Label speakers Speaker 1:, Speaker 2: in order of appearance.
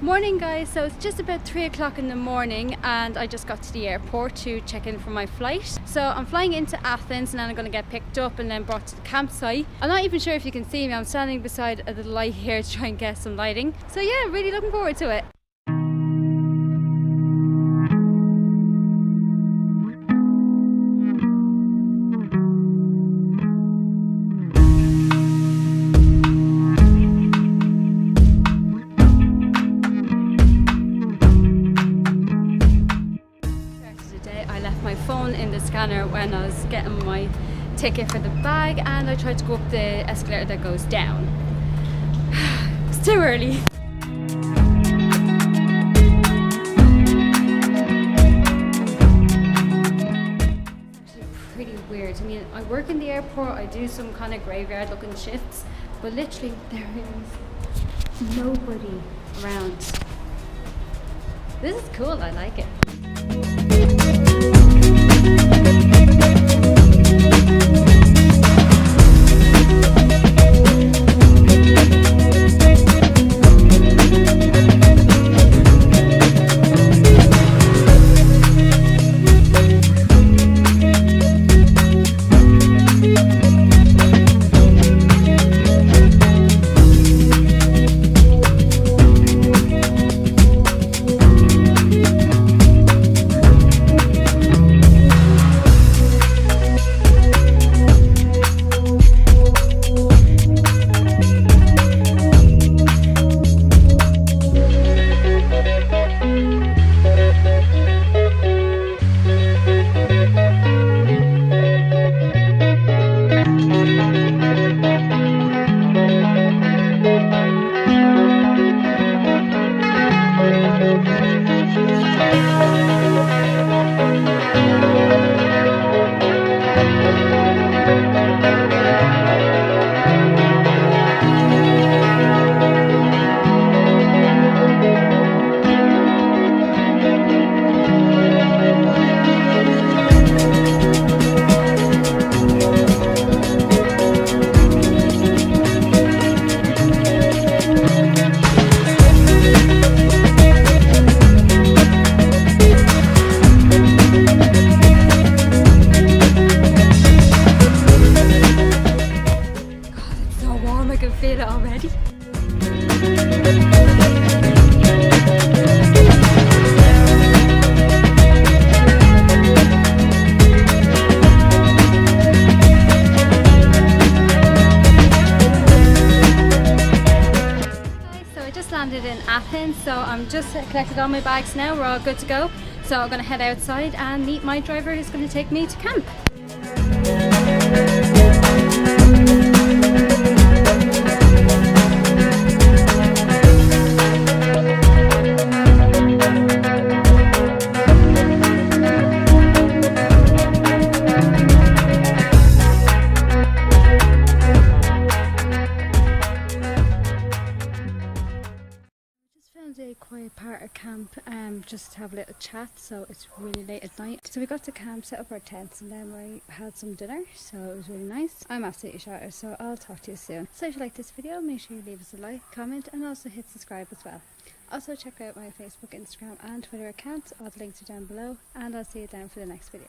Speaker 1: Morning guys, so it's just about 3 o'clock in the morning and I just got to the airport to check in for my flight. So I'm flying into Athens and then I'm going to get picked up and then brought to the campsite. I'm not even sure if you can see me, I'm standing beside a little light here to try and get some lighting. So yeah, really looking forward to it. My phone in the scanner when I was getting my ticket for the bag, and I tried to go up the escalator that goes down. It's too early. It's actually pretty weird. I mean, I work in the airport, I do some kind of graveyard looking shifts, but literally there is nobody around. This is cool, I like it. Already. So I just landed in Athens, so I'm just collected all my bags now, we're all good to go. So I'm going to head outside and meet my driver who's going to take me to camp. A quiet part of camp, just to have a little chat, so it's really late at night. So we got to camp, set up our tents, and then we had some dinner, so it was really nice. I'm absolutely shattered, so I'll talk to you soon. So if you like this video, make sure you leave us a like, comment, and also hit subscribe as well. Also check out my Facebook, Instagram and Twitter accounts, all the links are down below, and I'll see you then for the next video.